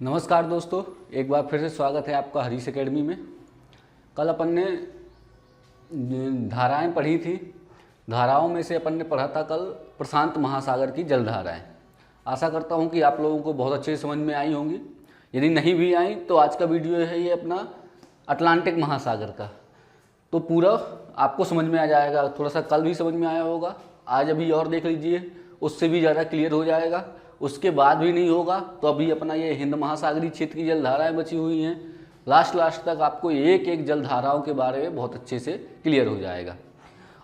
नमस्कार दोस्तों, एक बार फिर से स्वागत है आपका हरीश एकेडमी में। कल अपन ने धाराएं पढ़ी थी। धाराओं में से अपन ने पढ़ा था कल प्रशांत महासागर की जलधाराएं। आशा करता हूं कि आप लोगों को बहुत अच्छे समझ में आई होंगी। यदि नहीं भी आई तो आज का वीडियो है ये अपना अटलांटिक महासागर का, तो पूरा आपको समझ में आ जाएगा। थोड़ा सा कल भी समझ में आया होगा, आज अभी और देख लीजिए, उससे भी ज़्यादा क्लियर हो जाएगा। उसके बाद भी नहीं होगा तो अभी अपना ये हिंद महासागरीय क्षेत्र की जलधाराएं बची हुई हैं। लास्ट तक आपको एक एक जलधाराओं के बारे में बहुत अच्छे से क्लियर हो जाएगा।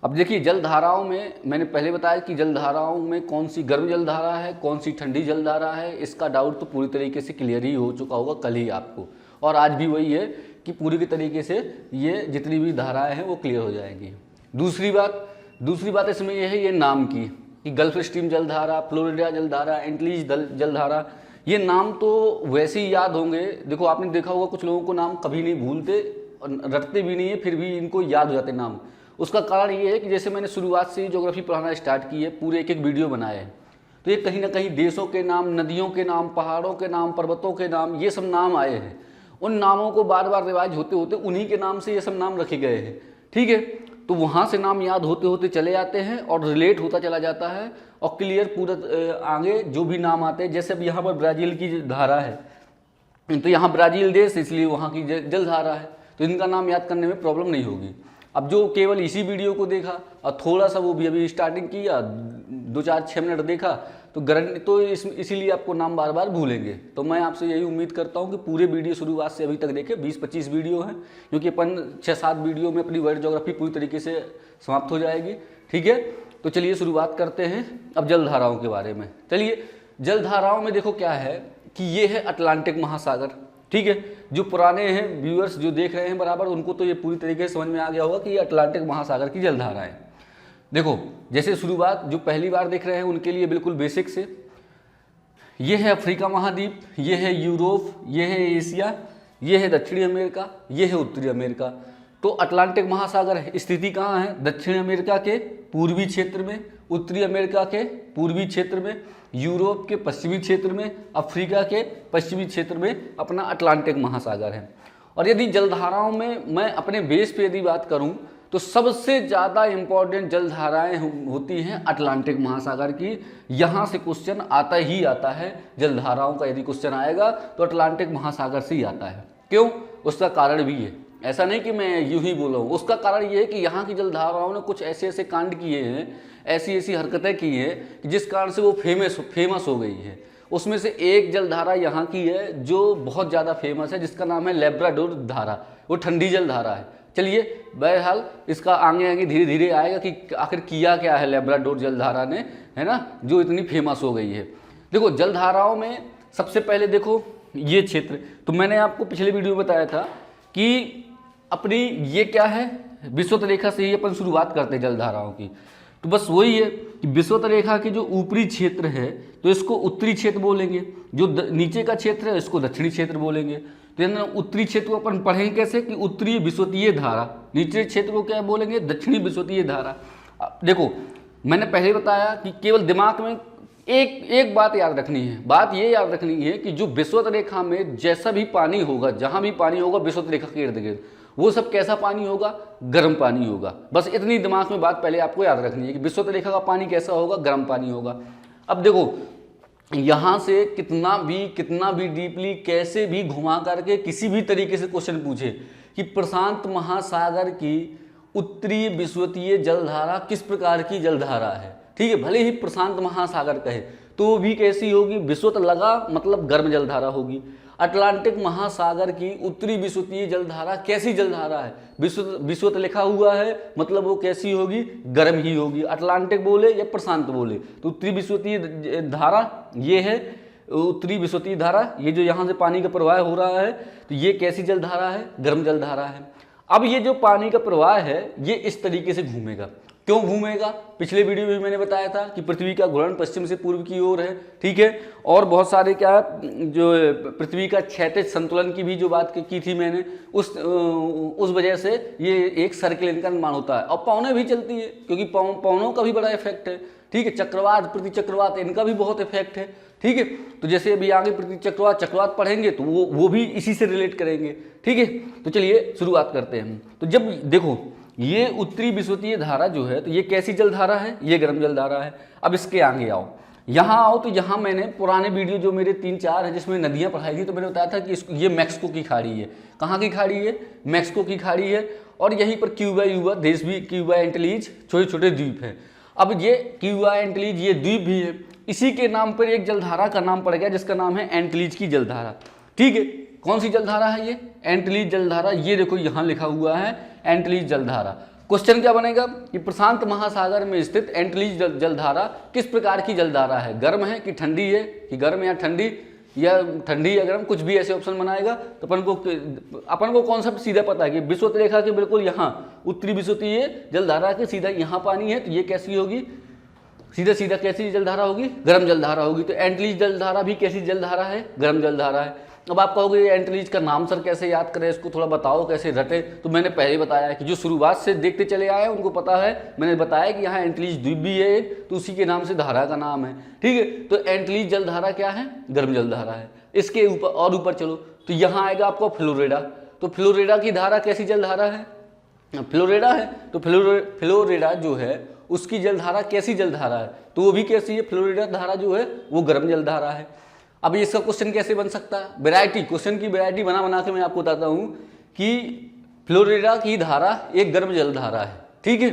अब देखिए, जलधाराओं में मैंने पहले बताया कि जलधाराओं में कौन सी गर्म जलधारा है, कौन सी ठंडी जलधारा है। इसका डाउट तो पूरी तरीके से क्लियर ही हो चुका होगा कल ही आपको, और आज भी वही है कि पूरी के तरीके से ये जितनी भी धाराएं हैं वो क्लियर हो जाएंगी। दूसरी बात इसमें यह है ये नाम की, कि गल्फ स्ट्रीम जलधारा, फ्लोरिडा जलधारा, एंटलीज जलधारा, ये नाम तो वैसे ही याद होंगे। देखो, आपने देखा होगा कुछ लोगों को नाम कभी नहीं भूलते और रटते भी नहीं है, फिर भी इनको याद हो जाते नाम। उसका कारण ये है कि जैसे मैंने शुरुआत से ही ज्योग्राफी पढ़ाना स्टार्ट की है, पूरे एक एक वीडियो बनाए हैं, तो ये कहीं ना कहीं देशों के नाम, नदियों के नाम, पहाड़ों के नाम, पर्वतों के नाम, ये सब नाम आए हैं। उन नामों को बार बार रिवाइज होते होते उन्हीं के नाम से ये सब नाम रखे गए हैं। ठीक है, तो वहाँ से नाम याद होते होते चले जाते हैं और रिलेट होता चला जाता है और क्लियर पूरा आगे जो भी नाम आते हैं। जैसे अब यहाँ पर ब्राज़ील की धारा है, तो यहाँ ब्राज़ील देश, इसलिए वहाँ की जलधारा है, तो इनका नाम याद करने में प्रॉब्लम नहीं होगी। अब जो केवल इसी वीडियो को देखा और थोड़ा सा वो भी अभी स्टार्टिंग किया, 2-4-6 मिनट देखा, तो गारंटी तो इसीलिए आपको नाम बार बार भूलेंगे। तो मैं आपसे यही उम्मीद करता हूँ कि पूरे वीडियो शुरुआत से अभी तक देखें। 20-25 वीडियो हैं, क्योंकि अपन 6-7 वीडियो में अपनी वर्ल्ड ज्योग्राफी पूरी तरीके से समाप्त हो जाएगी। ठीक है, तो चलिए शुरुआत करते हैं अब जलधाराओं के बारे में। चलिए, जलधाराओं में देखो क्या है कि ये है अटलांटिक महासागर। ठीक है, जो पुराने हैं व्यूअर्स जो देख रहे हैं बराबर, उनको तो ये पूरी तरीके से समझ में आ गया होगा कि ये अटलांटिक महासागर की जलधारा है। देखो, जैसे शुरुआत जो पहली बार देख रहे हैं उनके लिए बिल्कुल बेसिक से, ये है अफ्रीका महाद्वीप, ये है यूरोप, ये है एशिया, ये है दक्षिणी अमेरिका, ये है उत्तरी अमेरिका। तो अटलांटिक महासागर स्थिति कहाँ है? दक्षिण अमेरिका के पूर्वी क्षेत्र में, उत्तरी अमेरिका के पूर्वी क्षेत्र में, यूरोप के पश्चिमी क्षेत्र में, अफ्रीका के पश्चिमी क्षेत्र में अपना अटलांटिक महासागर है। और यदि जलधाराओं में मैं अपने बेस पे यदि बात करूं तो सबसे ज़्यादा इम्पॉर्टेंट जलधाराएं होती हैं अटलांटिक महासागर की। यहाँ से क्वेश्चन आता ही आता है, जलधाराओं का यदि क्वेश्चन आएगा तो अटलांटिक महासागर से ही आता है। क्यों? उसका कारण भी है, ऐसा नहीं कि मैं यूं ही बोला हूँ। उसका कारण ये है कि यहाँ की जलधाराओं ने कुछ ऐसे ऐसे कांड किए हैं, ऐसी ऐसी हरकतें की हैं जिस कारण से वो फेमस हो गई है। उसमें से एक जलधारा यहाँ की है जो बहुत ज़्यादा फेमस है, जिसका नाम है लेब्राडोर धारा। वो ठंडी जलधारा है। चलिए, बहरहाल इसका आगे धीरे धीरे आएगा कि आखिर किया क्या है लेब्राडोर जलधारा ने, है ना, जो इतनी फेमस हो गई है। देखो, जलधाराओं में सबसे पहले देखो ये क्षेत्र, तो मैंने आपको पिछले वीडियो में बताया था कि अपनी ये क्या है, विषुवत रेखा से ही अपन शुरुआत करते हैं जलधाराओं की। तो बस वही है कि विषुवत रेखा के जो ऊपरी क्षेत्र है तो इसको उत्तरी क्षेत्र बोलेंगे, जो नीचे का क्षेत्र है इसको दक्षिणी क्षेत्र बोलेंगे। तो उत्तरी क्षेत्र को अपन पढ़ेंगे कैसे कि उत्तरी विषुवतीय धारा, नीचे क्षेत्र को क्या बोलेंगे? दक्षिणी विषुवतीय धारा। देखो, मैंने पहले बताया कि केवल दिमाग में एक बात याद रखनी है। बात ये याद रखनी है कि जो विषुवत रेखा में जैसा भी पानी होगा, जहाँ भी पानी होगा विषुवत रेखा के इर्द गिर्द, वो सब कैसा पानी होगा? गर्म पानी होगा। बस इतनी दिमाग में बात पहले आपको याद रखनी है कि विषुवत रेखा का पानी कैसा होगा? गर्म पानी होगा। अब देखो, यहाँ से कितना भी डीपली कैसे भी घुमा करके किसी भी तरीके से क्वेश्चन पूछे कि प्रशांत महासागर की उत्तरी विषुवतीय जलधारा किस प्रकार की जलधारा है, ठीक है, भले ही प्रशांत महासागर कहे तो भी कैसी होगी? विषुवत लगा मतलब गर्म जलधारा होगी। अटलांटिक महासागर की उत्तरी विषुवतीय जलधारा कैसी जलधारा है? विषुवत लिखा हुआ है मतलब वो कैसी होगी? गर्म ही होगी। अटलांटिक बोले या प्रशांत बोले, तो उत्तरी विषुवतीय धारा ये है, उत्तरी विषुवतीय धारा, ये जो यहाँ से पानी का प्रवाह हो रहा है, तो ये कैसी जलधारा है? गर्म जलधारा है। अब ये जो पानी का प्रवाह है ये इस तरीके से घूमेगा। क्यों घूमेगा? पिछले वीडियो में मैंने बताया था कि पृथ्वी का घूर्णन पश्चिम से पूर्व की ओर है, ठीक है। और बहुत सारे क्या जो पृथ्वी का क्षैतिज संतुलन की भी जो बात की थी मैंने, उस वजह से ये एक सर्किल इनका निर्माण होता है। और पौने भी चलती है क्योंकि पौनों का भी बड़ा इफेक्ट है, ठीक है। चक्रवात, प्रति चक्रवात, इनका भी बहुत इफेक्ट है, ठीक है। तो जैसे अभी आगे प्रति चक्रवात पढ़ेंगे तो वो भी इसी से रिलेट करेंगे, ठीक है। तो चलिए शुरुआत करते हैं। तो जब देखो ये उत्तरी विषुवतीय धारा जो है, तो ये कैसी जल धारा है? ये गर्म जल धारा है। अब इसके आगे आओ, यहाँ आओ, तो यहाँ मैंने पुराने वीडियो जो मेरे 3-4 है जिसमें नदियाँ पढ़ाई थी, तो मैंने बताया था कि ये मैक्सिको की खाड़ी है। कहाँ की खाड़ी है? मैक्सिको की खाड़ी है। और यहीं पर क्यूबा देश भी, क्यूबा एंटीलीज, छोटे छोटे द्वीप हैं। अब ये क्यूबा एंटीलीज, ये द्वीप भी है, इसी के नाम पर एक जलधारा का नाम पड़ गया जिसका नाम है एंटीलीज की जलधारा, ठीक है। कौन सी जलधारा है ये? एंटीलीज जलधारा। ये देखो यहाँ लिखा हुआ है एंटीलीज जलधारा। क्वेश्चन क्या बनेगा कि प्रशांत महासागर में स्थित एंटीलीज जलधारा किस प्रकार की जलधारा है? गर्म है कि ठंडी है, कि गर्म या ठंडी, या ठंडी या गर्म, कुछ भी ऐसे ऑप्शन बनाएगा। तो अपन को कॉन्सेप्ट सीधा पता है कि विषुवत रेखा के बिल्कुल यहाँ उत्तरी विषुवतीय जलधारा के सीधा यहाँ पानी है, तो ये कैसी होगी? सीधा सीधा कैसी जलधारा होगी? गर्म जलधारा होगी। तो एंटीलीज जलधारा भी कैसी जलधारा है? गर्म जलधारा है। अब आप कहोगे एंटीलीज का नाम सर कैसे याद करें, इसको थोड़ा बताओ कैसे रटे। तो मैंने पहले बताया कि जो शुरुआत से देखते चले आए हैं उनको पता है। मैंने बताया कि यहाँ एंटीलीज द्वीप भी है एक, तो उसी के नाम से धारा का नाम है, ठीक है। तो एंटीलीज जलधारा क्या है? गर्म जलधारा है। इसके ऊपर और ऊपर चलो तो यहाँ आएगा आपको फ्लोरिडा। तो फ्लोरिडा की धारा कैसी जलधारा है? फ्लोरिडा है, तो फ्लोरिडा जो है उसकी जलधारा कैसी जलधारा है? तो वो भी कैसी है? फ्लोरिडा धारा जो है वो गर्म जलधारा है। अब इसका क्वेश्चन कैसे बन सकता है? वैरायटी, क्वेश्चन की वैरायटी बना के मैं आपको बताता हूँ कि फ्लोरिडा की धारा एक गर्म जलधारा है, ठीक है।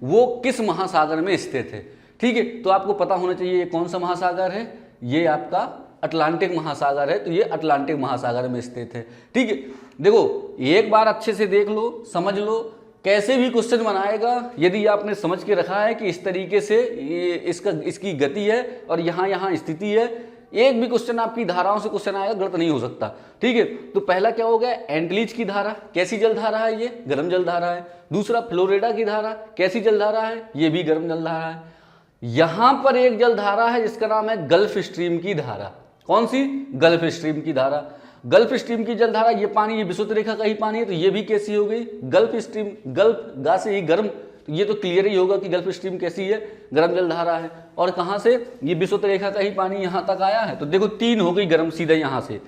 वो किस महासागर में स्थित है, ठीक है। तो आपको पता होना चाहिए ये कौन सा महासागर है? ये आपका अटलांटिक महासागर है। तो ये अटलांटिक महासागर में स्थित है, ठीक है। देखो एक बार अच्छे से देख लो, समझ लो, कैसे भी क्वेश्चन बनाएगा यदि आपने समझ के रखा है कि इस तरीके से ये इसकी गति है और यहाँ स्थिति है, एक भी क्वेश्चन आपकी धाराओं से क्वेश्चन आएगा गलत नहीं हो सकता, ठीक है। तो पहला क्या हो गया? एंटीलीज की धारा कैसी जलधारा है? ये गर्म जलधारा है। दूसरा फ्लोरिडा की धारा कैसी जलधारा है? ये भी गर्म जलधारा है। यहां पर एक जलधारा है जिसका नाम है गल्फ स्ट्रीम की धारा। कौन सी? गल्फ स्ट्रीम की धारा। गल्फ स्ट्रीम की जलधारा, ये पानी ये विषुवत रेखा का ही पानी है, तो ये भी कैसी हो गई? Gulf stream. गल्फ गा से ही गर्म, तो ये तो क्लियर ही होगा कि गल्फ स्ट्रीम कैसी है? गर्म जलधारा है। और कहाँ से? ये विषुवत रेखा का ही पानी यहाँ तक आया है, तो देखो 3 हो गई गर्म सीधा यहाँ से।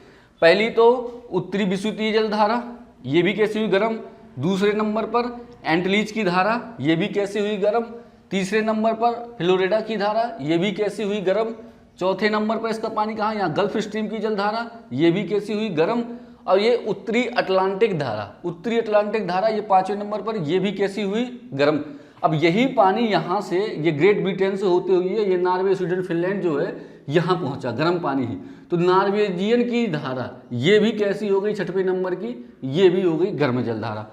पहली तो उत्तरी विषुवतीय जलधारा, ये भी कैसी हुई? गर्म। दूसरे नंबर पर एंटीलीज की धारा, ये भी कैसी हुई? गर्म। तीसरे नंबर पर फ्लोरिडा की धारा, ये भी कैसी हुई? गर्म। चौथे नंबर पर इसका पानी कहाँ? यहाँ गल्फ स्ट्रीम की जलधारा, ये भी कैसी हुई? गर्म। और ये उत्तरी अटलांटिक धारा, उत्तरी अटलांटिक धारा ये 5वें नंबर पर, ये भी कैसी हुई? गर्म। अब यही पानी यहाँ से, ये ग्रेट ब्रिटेन से होते हुए ये नॉर्वे, स्वीडन, फिनलैंड जो है यहाँ पहुँचा, गर्म पानी ही। तो नॉर्वेजियन की धारा ये भी कैसी हो गई? 6वें नंबर की, ये भी हो गई गर्म जलधारा।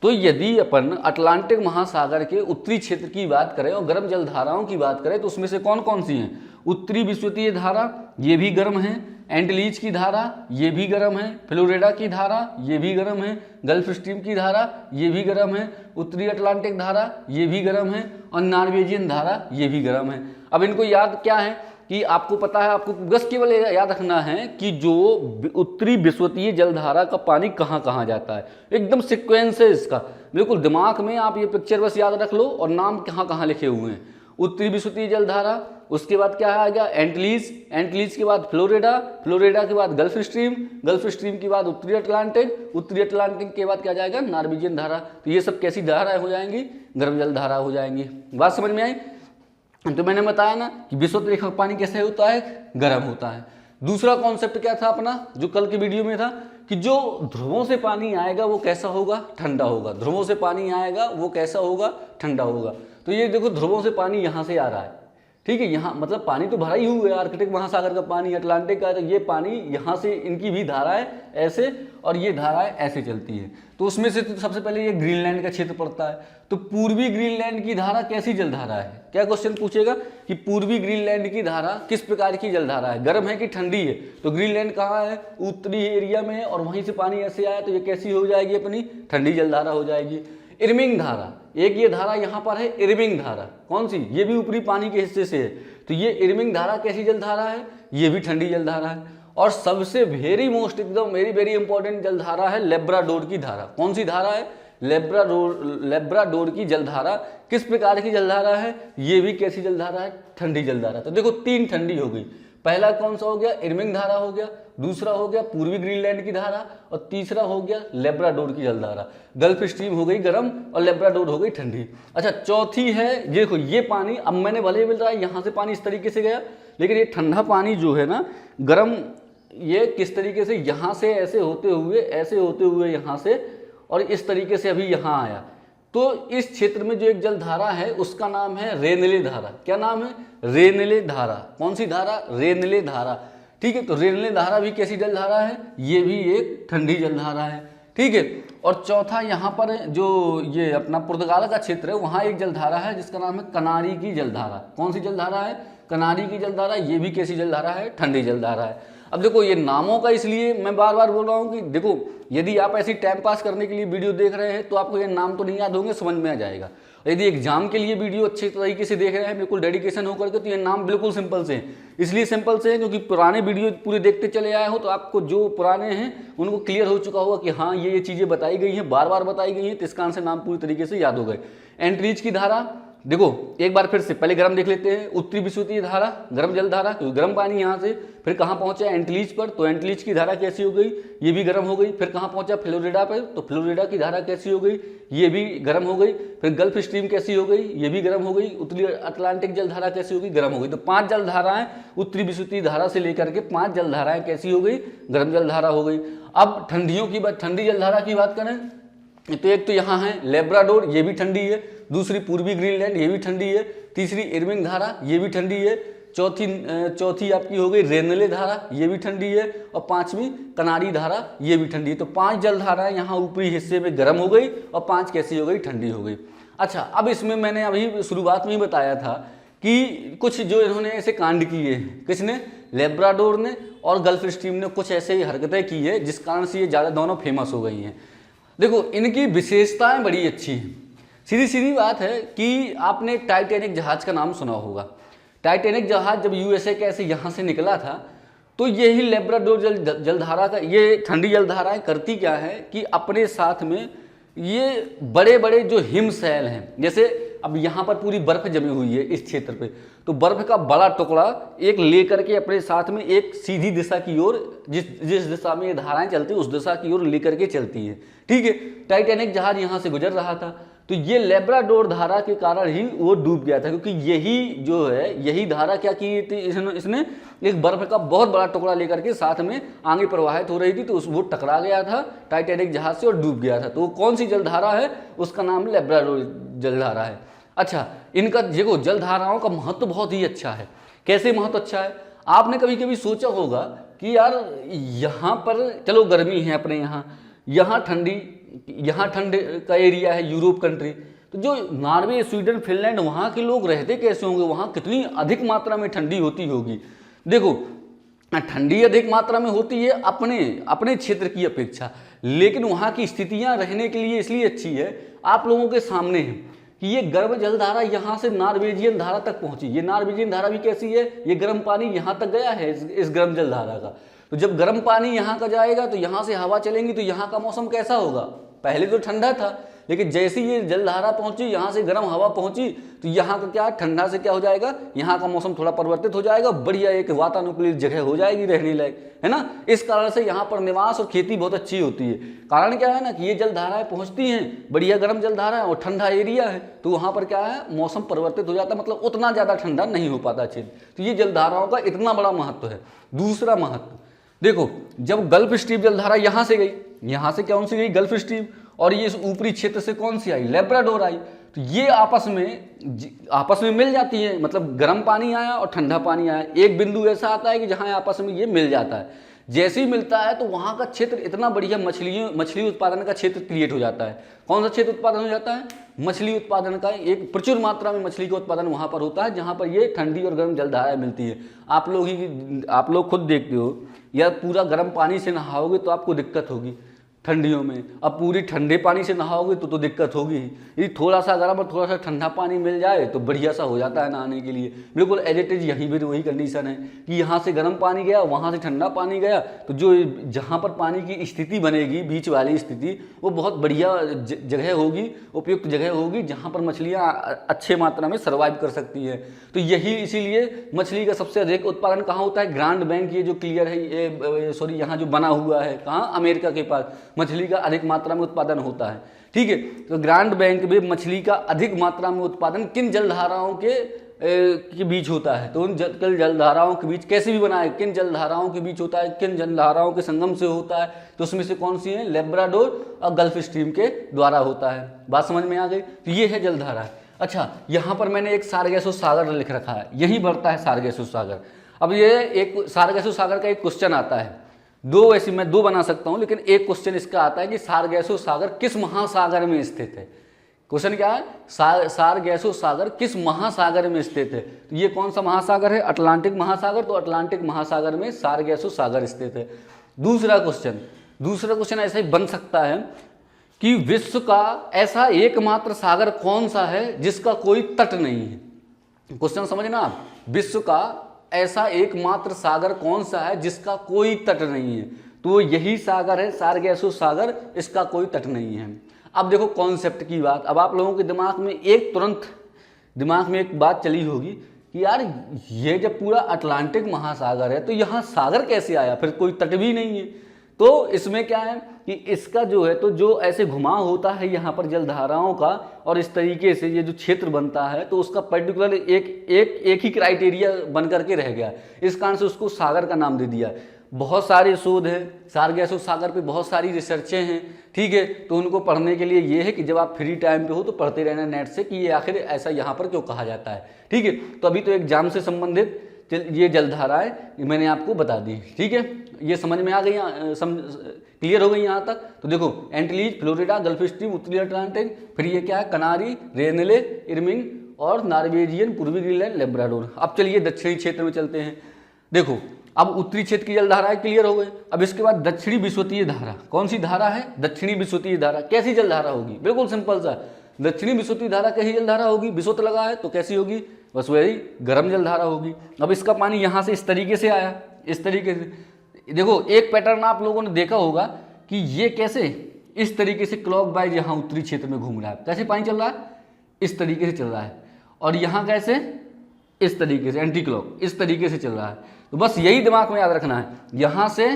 तो यदि अपन अटलांटिक महासागर के उत्तरी क्षेत्र की बात करें और गर्म जलधाराओं की बात करें तो उसमें से कौन कौन सी हैं? उत्तरी विषुवतीय धारा, ये भी गर्म है। एंटीलीज की धारा, ये भी गर्म है। फ्लोरिडा की धारा, ये भी गर्म है। गल्फ स्ट्रीम की धारा, ये भी गर्म है। उत्तरी अटलांटिक धारा, ये भी गर्म है। और नॉर्वेजियन धारा, ये भी गर्म है। अब इनको याद क्या है कि आपको पता है, आपको बस केवल याद रखना है कि जो उत्तरी विषुवतीय जलधारा का पानी कहाँ कहाँ जाता है, एकदम सीक्वेंस है इसका, बिल्कुल दिमाग में आप ये पिक्चर बस याद रख लो और नाम कहाँ कहाँ लिखे हुए हैं। उत्तरी विषुवतीय जलधारा, उसके बाद क्या आ गया? एंटीलीज, एंटीलीज के बाद फ्लोरिडा, फ्लोरिडा के बाद गल्फ स्ट्रीम, गल्फ स्ट्रीम के बाद उत्तरी अटलांटिक, उत्तरी अटलांटिक के बाद क्या जाएगा? नॉर्वेजियन धारा। तो ये सब कैसी धाराएं हो जाएंगी? गर्म जलधारा हो जाएंगी। बात समझ में आई? तो मैंने बताया ना कि विषुवत रेखा का पानी कैसे होता है? गर्म होता है। दूसरा कॉन्सेप्ट क्या था अपना, जो कल के वीडियो में था, कि जो ध्रुवों से पानी आएगा वो कैसा होगा? ठंडा होगा। ध्रुवों से पानी आएगा वो कैसा होगा? ठंडा होगा। तो ये देखो ध्रुवों से पानी यहाँ से आ रहा है, ठीक है। यहाँ मतलब पानी तो भरा ही हुआ है, आर्कटिक महासागर का पानी, अटलांटिक का, तो ये पानी यहाँ से, इनकी भी धाराएं ऐसे और ये धाराएं ऐसे चलती है। तो उसमें से तो सबसे पहले ये ग्रीनलैंड का क्षेत्र पड़ता है। तो पूर्वी ग्रीनलैंड की धारा कैसी जलधारा है? क्या क्वेश्चन पूछेगा कि पूर्वी ग्रीनलैंड की धारा किस प्रकार की जलधारा है? गर्म है कि ठंडी है? तो ग्रीनलैंड कहाँ है? उत्तरी एरिया में है और वहीं से पानी ऐसे आया, तो ये कैसी हो जाएगी? अपनी ठंडी जलधारा हो जाएगी। इर्मिंग धारा, एक ये धारा यहाँ पर है इरविंग धारा, कौन सी, ये भी ऊपरी पानी के हिस्से से है। तो ये इरविंग धारा कैसी जलधारा है, ये भी ठंडी जलधारा है। और सबसे वेरी मोस्ट एकदम वेरी वेरी इंपॉर्टेंट जलधारा है लेब्राडोर की धारा। कौन सी धारा है, लेब्राडोर की जलधारा। किस प्रकार की जलधारा है, ये भी कैसी जलधारा है, ठंडी जलधारा। तो देखो 3 ठंडी हो गई। पहला कौन सा हो गया, इरविंग धारा हो गया, दूसरा हो गया पूर्वी ग्रीनलैंड की धारा, और तीसरा हो गया लेब्राडोर की जलधारा। गल्फ स्ट्रीम हो गई गर्म और लेब्राडोर हो गई ठंडी। अच्छा, चौथी है, देखो ये पानी, अब मैंने भले ही मिल रहा है यहाँ से पानी इस तरीके से गया, लेकिन ये ठंडा पानी जो है ना गर्म, ये किस तरीके से यहाँ से ऐसे होते हुए यहाँ से और इस तरीके से अभी यहाँ आया। तो इस क्षेत्र में जो एक जलधारा है उसका नाम है रेनले धारा। क्या नाम है, रेनले धारा। कौन सी धारा, रेनले धारा। ठीक है, तो रेनले धारा भी कैसी जलधारा है, ये भी एक ठंडी जलधारा है। ठीक है, और चौथा यहाँ पर जो ये अपना पुर्तगाल का क्षेत्र है, वहाँ एक जलधारा है जिसका नाम है कनारी की जलधारा। कौन सी जलधारा है, कनारी की जलधारा। ये भी कैसी जलधारा है, ठंडी जलधारा है। अब देखो ये नामों का इसलिए मैं बार बार बोल रहा हूँ कि देखो यदि आप ऐसी टाइम पास करने के लिए वीडियो देख रहे हैं तो आपको ये नाम तो नहीं याद होंगे, समझ में आ जाएगा। यदि एग्जाम के लिए वीडियो अच्छे तरीके से देख रहे हैं, बिल्कुल डेडिकेशन होकर के, तो ये नाम बिल्कुल सिंपल से हैं। इसलिए सिंपल से हैं क्योंकि पुराने वीडियो पूरे देखते चले आए हो, तो आपको जो पुराने हैं उनको क्लियर हो चुका होगा कि हाँ ये चीज़ें बताई गई हैं, बार बार बताई गई हैं, तो इसका आंसर नाम पूरी तरीके से याद हो गए। एंट्रीज की धारा, देखो एक बार फिर से पहले गर्म देख लेते हैं। उत्तरी विषुवतीय धारा, गर्म जल धारा, क्योंकि गर्म पानी यहाँ से फिर कहाँ पहुँचा, एंटीलीज पर, तो एंटीलीज की धारा कैसी हो गई, ये भी गर्म हो गई। फिर कहाँ पहुँचा, फ्लोरिडा पर, तो फ्लोरिडा की धारा कैसी हो गई, ये भी गर्म हो गई। फिर गल्फ स्ट्रीम कैसी हो गई, ये भी गर्म हो गई। उत्तरी अटलांटिक जल धारा कैसी हो गई, गर्म हो गई। तो 5 जल धाराएं उत्तरी विषुवतीय धारा से लेकर के 5 जल धाराएं कैसी हो गई, गर्म जल धारा हो गई। अब ठंडियों की बात, ठंडी जल धारा की बात करें तो एक तो यहाँ है लेब्राडोर, ये भी ठंडी है। दूसरी पूर्वी ग्रीनलैंड, ये भी ठंडी है। तीसरी इरविंग धारा, ये भी ठंडी है। चौथी आपकी हो गई रेनले धारा, ये भी ठंडी है। और 5वीं कनारी धारा, ये भी ठंडी है। तो 5 जल धाराएं यहाँ ऊपरी हिस्से में गर्म हो गई और 5 कैसी हो गई, ठंडी हो गई। अच्छा, अब इसमें मैंने अभी शुरुआत में ही बताया था कि कुछ जो इन्होंने ऐसे कांड किए हैं, किसने, लेब्राडोर ने और गल्फ स्ट्रीम ने कुछ ऐसे ही हरकतें की है जिस कारण से ये ज़्यादा दोनों फेमस हो गई हैं। देखो इनकी विशेषताएं बड़ी अच्छी हैं। सीधी सीधी बात है कि आपने टाइटैनिक जहाज़ का नाम सुना होगा। टाइटैनिक जहाज़ जब यूएसए के ऐसे यहाँ से निकला था, तो यही लेब्राडोर जलधारा का, ये ठंडी जलधाराएं करती क्या है कि अपने साथ में ये बड़े बड़े जो हिमशैल हैं, जैसे अब यहाँ पर पूरी बर्फ़ जमी हुई है इस क्षेत्र पे, तो बर्फ़ का बड़ा टुकड़ा एक लेकर के अपने साथ में एक सीधी दिशा की ओर, जिस दिशा में ये धाराएं चलती है उस दिशा की ओर लेकर के चलती है। ठीक है, टाइटैनिक जहाज यहाँ से गुजर रहा था, तो ये लेब्राडोर धारा के कारण ही वो डूब गया था, क्योंकि यही जो है, यही धारा क्या की थी, इसने एक बर्फ का बहुत बड़ा टुकड़ा लेकर के साथ में आगे प्रवाहित हो रही थी, तो वो टकरा गया था टाइटैनिक जहाज से और डूब गया था। तो वो कौन सी जलधारा है, उसका नाम लेब्राडोर जलधारा है। अच्छा, इनका देखो जलधाराओं का महत्व बहुत ही अच्छा है। कैसे महत्व अच्छा है, आपने कभी कभी सोचा होगा कि यार यहाँ पर चलो गर्मी है अपने यहाँ ठंड का एरिया है, यूरोप कंट्री, तो जो नॉर्वे, स्वीडन, फिनलैंड, वहाँ के लोग रहते कैसे होंगे, वहाँ कितनी अधिक मात्रा में ठंडी होती होगी। देखो ठंडी अधिक मात्रा में होती है अपने क्षेत्र की अपेक्षा, लेकिन वहाँ की स्थितियाँ रहने के लिए इसलिए अच्छी है, आप लोगों के सामने है कि ये गर्म जलधारा यहाँ से नॉर्वेजियन धारा तक पहुँची। ये नॉर्वेजियन धारा भी कैसी है, ये गर्म पानी यहाँ तक गया है इस गर्म जलधारा का। तो जब गर्म पानी यहाँ का जाएगा तो यहाँ से हवा चलेंगी, तो यहाँ का मौसम कैसा होगा, पहले तो ठंडा था, लेकिन जैसे ही ये जलधारा पहुंची, यहाँ से गर्म हवा पहुंची, तो यहाँ का क्या, ठंडा से क्या हो जाएगा, यहाँ का मौसम थोड़ा परिवर्तित हो जाएगा, बढ़िया एक वातानुकूलित जगह हो जाएगी रहने लायक, है ना। इस कारण से यहाँ पर निवास और खेती बहुत अच्छी होती है। कारण क्या है ना कि ये जलधाराएं पहुँचती हैं, बढ़िया गर्म जलधारा है और ठंडा एरिया है, तो वहाँ पर क्या है, मौसम परिवर्तित हो जाता है, मतलब उतना ज़्यादा ठंडा नहीं हो पाता क्षेत्र। तो ये जलधाराओं का इतना बड़ा महत्व है। दूसरा महत्व देखो, जब गल्फ स्ट्रीम जलधारा यहाँ से गई, यहाँ से कौन सी गई, गल्फ स्ट्रीम, और ये इस ऊपरी क्षेत्र से कौन सी आई, लेब्राडोर आई, तो ये आपस में मिल जाती है, मतलब गर्म पानी आया और ठंडा पानी आया, एक बिंदु ऐसा आता है कि जहाँ आपस में ये मिल जाता है। जैसे ही मिलता है तो वहाँ का क्षेत्र इतना बढ़िया मछली उत्पादन का क्षेत्र क्रिएट हो जाता है। कौन सा क्षेत्र उत्पादन हो जाता है, मछली उत्पादन का, एक प्रचुर मात्रा में मछली का उत्पादन वहाँ पर होता है, जहाँ पर ये ठंडी और गर्म जलधाराएं मिलती है। आप लोग खुद देखते हो, या पूरा गर्म पानी से नहाओगे तो आपको दिक्कत होगी, ठंडियों में। अब पूरी ठंडे पानी से नहाओगे तो दिक्कत होगी ही। यदि थोड़ा सा गर्म और थोड़ा सा ठंडा पानी मिल जाए तो बढ़िया सा हो जाता है नहाने के लिए। बिल्कुल एज इट इज यहीं भी वही कंडीशन है कि यहाँ से गर्म पानी गया, वहाँ से ठंडा पानी गया, तो जो जहाँ पर पानी की स्थिति बनेगी, बीच वाली स्थिति, वो बहुत बढ़िया जगह होगी, उपयुक्त जगह होगी, जहाँ पर मछलियाँ अच्छे मात्रा में सर्वाइव कर सकती है। तो यही इसीलिए मछली का सबसे अधिक उत्पादन कहाँ होता है? ग्रांड बैंक, ये जो क्लियर है, ये सॉरी यहाँ जो बना हुआ है, कहाँ? अमेरिका के पास मछली का अधिक मात्रा में उत्पादन होता है। ठीक है, तो ग्रांड बैंक में मछली का अधिक मात्रा में उत्पादन किन जलधाराओं के बीच होता है? तो उन जलधाराओं के बीच कैसे भी बना है, किन जलधाराओं के बीच होता है, किन जलधाराओं के संगम से होता है? तो उसमें से कौन सी है? लेब्राडोर और गल्फ स्ट्रीम के द्वारा होता है। बात समझ में आ गई? तो ये है जलधारा। अच्छा, यहाँ पर मैंने एक सारगैसो सागर लिख रखा है, यही बढ़ता है सारगैसो सागर। अब ये एक सारगैसो सागर का एक क्वेश्चन आता है, दो ऐसी मैं दो बना सकता हूँ, लेकिन एक क्वेश्चन इसका आता है कि सारगैसो सागर किस महासागर में स्थित है? क्वेश्चन क्या है? सारगैसो सागर किस महासागर में स्थित है? तो ये कौन सा महासागर है? अटलांटिक महासागर। तो अटलांटिक महासागर में सारगैसो सागर स्थित है। दूसरा क्वेश्चन ऐसा ही बन सकता है कि विश्व का ऐसा एकमात्र सागर कौन सा है जिसका कोई तट नहीं है? क्वेश्चन समझना आप, विश्व का ऐसा एकमात्र सागर कौन सा है जिसका कोई तट नहीं है? तो यही सागर है सारगैसो सागर, इसका कोई तट नहीं है। अब देखो कॉन्सेप्ट की बात, अब आप लोगों के दिमाग में तुरंत एक बात चली होगी कि यार ये जब पूरा अटलांटिक महासागर है तो यहाँ सागर कैसे आया? फिर कोई तट भी नहीं है। तो इसमें क्या है कि इसका जो है तो जो ऐसे घुमाव होता है यहाँ पर जलधाराओं का, और इस तरीके से ये जो क्षेत्र बनता है तो उसका पर्टिकुलर एक ही क्राइटेरिया बन करके रह गया, इस कारण से उसको सागर का नाम दे दिया। बहुत सारे शोध हैं सारगैसो सागर पे, बहुत सारी रिसर्चें हैं। ठीक है, तो उनको पढ़ने के लिए ये है कि जब आप फ्री टाइम पे हो तो पढ़ते रहना नेट से कि ये आखिर ऐसा यहाँ पर क्यों कहा जाता है। ठीक है, तो अभी तो एग्जाम से संबंधित ये जलधाराएं मैंने आपको बता दी। ठीक है, ये समझ में आ गई, क्लियर हो गई यहाँ तक? तो देखो एंटीलीज, फ्लोरिडा, गल्फ स्ट्रीम, उत्तरी अटलांटिक, फिर ये क्या है? कनारी, रेनले, इर्मिंग और नॉर्वेजियन, पूर्वी ग्रीनलैंड, लेब्राडोर। अब चलिए दक्षिणी क्षेत्र में चलते हैं। देखो अब उत्तरी क्षेत्र की जलधाराएं क्लियर हो गई। अब इसके बाद दक्षिणी विषुवतीय धारा, कौन सी धारा है? दक्षिणी विषुवतीय धारा। कैसी जलधारा होगी? बिल्कुल सिंपल सा, दक्षिणी विषुवतीय धारा कैसी जलधारा होगी? विषुवत लगा है तो कैसी होगी? बस वही गर्म जलधारा होगी। अब इसका पानी यहाँ से इस तरीके से आया, इस तरीके से। देखो एक पैटर्न आप लोगों ने देखा होगा कि ये कैसे इस तरीके से क्लॉकवाइज यहाँ उत्तरी क्षेत्र में घूम रहा है। कैसे पानी चल रहा है? इस तरीके से चल रहा है। और यहाँ कैसे? इस तरीके से, एंटी क्लॉक, इस तरीके से चल रहा है। तो बस यही दिमाग में याद रखना है, यहाँ से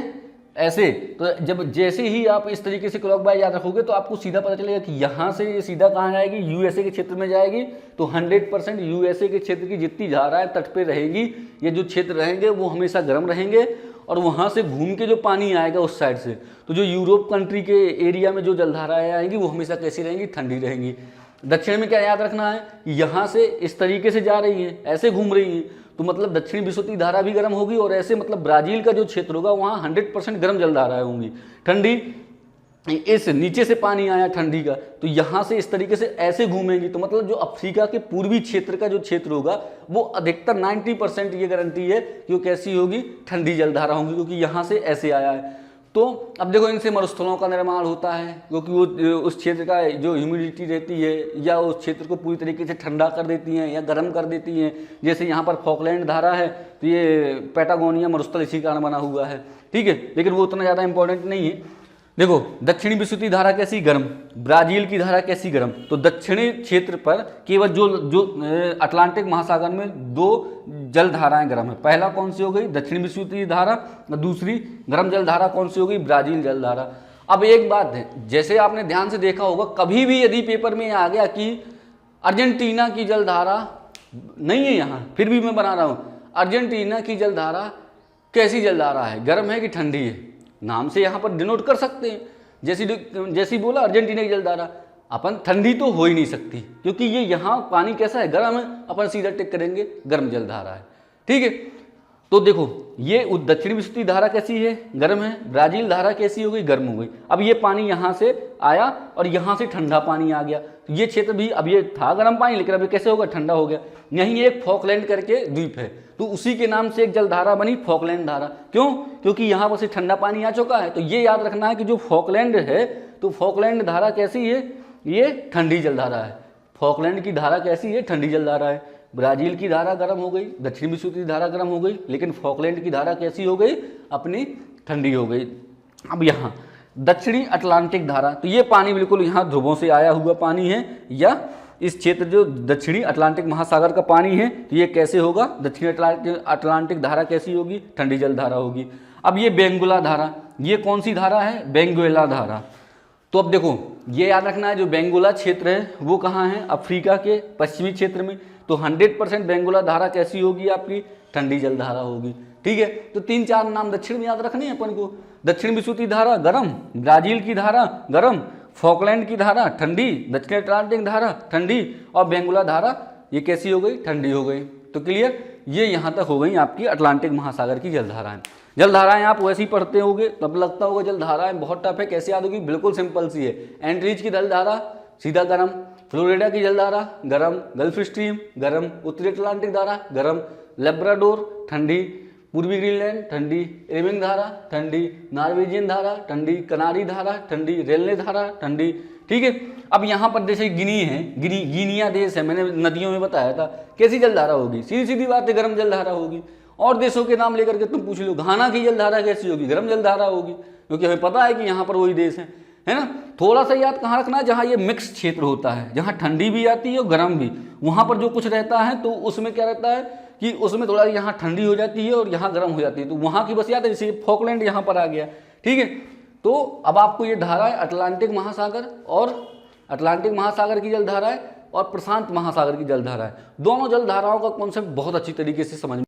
ऐसे। तो जब जैसे ही आप इस तरीके से क्लॉकवाइज याद रखोगे तो आपको सीधा पता चलेगा कि यहाँ से ये सीधा कहाँ जाएगी? यूएसए के क्षेत्र में जाएगी। तो 100% यूएसए के क्षेत्र की जितनी धाराएं तट पे रहेगी, ये जो क्षेत्र रहेंगे वो हमेशा गर्म रहेंगे। और वहाँ से घूम के जो पानी आएगा उस साइड से, तो जो यूरोप कंट्री के एरिया में जो जलधाराएं आएंगी वो हमेशा कैसी रहेंगी? ठंडी रहेंगी। दक्षिण में क्या याद रखना है? यहाँ से इस तरीके से जा रही है, ऐसे घूम रही है, तो मतलब दक्षिणी विषुवतीय धारा भी गर्म होगी। और ऐसे मतलब ब्राजील का जो क्षेत्र होगा वहाँ 100% गर्म जलधाराएं होंगी, ठंडी। इस नीचे से पानी आया ठंडी का, तो यहाँ से इस तरीके से ऐसे घूमेंगी। तो मतलब जो अफ्रीका के पूर्वी क्षेत्र का जो क्षेत्र होगा वो अधिकतर 90% ये गारंटी है कि वो कैसी होगी? ठंडी जलधारा होंगी, क्योंकि यहाँ से ऐसे आया है। तो अब देखो इनसे मरुस्थलों का निर्माण होता है, क्योंकि वो उस क्षेत्र का जो ह्यूमिडिटी रहती है या उस क्षेत्र को पूरी तरीके से ठंडा कर देती हैं या गर्म कर देती हैं। जैसे यहाँ पर फॉकलैंड धारा है तो ये पैटागोनिया मरुस्थल इसी कारण बना हुआ है। ठीक है, लेकिन वो उतना ज़्यादा इंपॉर्टेंट नहीं है। देखो दक्षिणी विषुवतीय धारा कैसी? गर्म। ब्राजील की धारा कैसी? गर्म। तो दक्षिणी क्षेत्र पर केवल जो अटलांटिक महासागर में दो जलधाराएं गर्म है। पहला कौन सी हो गई? दक्षिणी विषुवतीय धारा। दूसरी गर्म जलधारा कौन सी हो गई? ब्राजील जलधारा। अब एक बात है, जैसे आपने ध्यान से देखा होगा, कभी भी यदि पेपर में आ गया कि अर्जेंटीना की जलधारा नहीं है यहाँ, फिर भी मैं बना रहा हूँ, अर्जेंटीना की जलधारा कैसी जलधारा है? गर्म है कि ठंडी है? नाम से यहाँ पर डिनोट कर सकते हैं। जैसी बोला अर्जेंटीना की जलधारा, अपन ठंडी तो हो ही नहीं सकती, क्योंकि ये यहाँ पानी कैसा है? गर्म है। अपन सीधा टिक करेंगे गर्म जलधारा है। ठीक है, तो देखो ये दक्षिणी विसुवती धारा कैसी है, गर्म है। ब्राजील धारा कैसी हो गई, गर्म हो गई। अब ये पानी यहाँ से आया और यहाँ से ठंडा पानी आ गया, तो ये क्षेत्र भी, अब ये था गर्म पानी लेकिन अब ये कैसे होगा, ठंडा हो गया। यहीं एक फॉकलैंड करके द्वीप है, तो उसी के नाम से एक जलधारा बनी फॉकलैंड धारा। क्यों, क्योंकि यहाँ पर से ठंडा पानी आ चुका है। तो ये याद रखना है कि जो फॉकलैंड है, तो फॉकलैंड धारा कैसी है, ये ठंडी जलधारा है। फॉकलैंड की धारा कैसी है, ठंडी जलधारा है। ब्राजील की धारा गर्म हो गई, दक्षिण विसुवती धारा गर्म हो गई, लेकिन फॉकलैंड की धारा कैसी हो गई, अपनी ठंडी हो गई। अब यहाँ दक्षिणी अटलांटिक धारा, तो ये पानी बिल्कुल यहाँ ध्रुवों से आया हुआ पानी है, या इस क्षेत्र जो दक्षिणी अटलांटिक महासागर का पानी है, तो ये कैसे होगा, दक्षिणी अटलांटिक धारा कैसी होगी, ठंडी जल धारा होगी। अब ये बेंगुला धारा, ये कौन सी धारा है, बेंगुएला धारा। तो अब देखो ये याद रखना है, जो बेंगुला क्षेत्र है वो कहाँ है, अफ्रीका के पश्चिमी क्षेत्र में। तो 100% बेंगुला धारा कैसी होगी, आपकी ठंडी जल धारा होगी। ठीक है, तो 3-4 नाम दक्षिण में याद रखने हैं अपन को। दक्षिण विसुवती धारा गरम, ब्राजील की धारा गरम, फॉकलैंड की धारा ठंडी, दक्षिण अटलांटिक धारा ठंडी, और बेंगुला धारा ये कैसी हो गई, ठंडी हो गई। तो क्लियर, ये यहाँ तक हो गई आपकी अटलांटिक महासागर की जलधाराएं। जलधाराएं आप वैसे ही पढ़ते होगे, तब लगता होगा जलधाराएं बहुत टफ है, कैसे याद होगी, बिल्कुल सिंपल सी है। एंड्रीज की जलधारा सीधा गर्म, फ्लोरिडा की जलधारा गरम, गल्फ स्ट्रीम गरम, उत्तरी अटलांटिक धारा गरम, लेब्राडोर ठंडी, पूर्वी ग्रीनलैंड ठंडी, एमिंग धारा ठंडी, नॉर्वेजियन धारा ठंडी, कनारी धारा ठंडी, रेलने धारा ठंडी। ठीक है, अब यहाँ पर जैसे गिनी है, गिनिया देश है, मैंने नदियों में बताया था, कैसी जलधारा होगी, सीधी सीधी बात है, गर्म जलधारा होगी। और देशों के नाम लेकर के तुम पूछ लो, घाना की जलधारा कैसी होगी, गर्म जलधारा होगी, क्योंकि हमें पता है कि यहाँ पर वही देश है ना। थोड़ा सा याद कहाँ रखना है, जहाँ ये मिक्स क्षेत्र होता है, जहाँ ठंडी भी आती है और गर्म भी, वहाँ पर जो कुछ रहता है तो उसमें क्या रहता है कि उसमें थोड़ा यहाँ ठंडी हो जाती है और यहाँ गर्म हो जाती है, तो वहाँ की बस याद है, जैसे फॉकलैंड यहाँ पर आ गया। ठीक है, तो अब आपको ये धारा है अटलांटिक महासागर, और अटलांटिक महासागर की जलधारा है और प्रशांत महासागर की जलधारा है। दोनों जलधाराओं का कॉन्सेप्ट बहुत अच्छी तरीके से समझ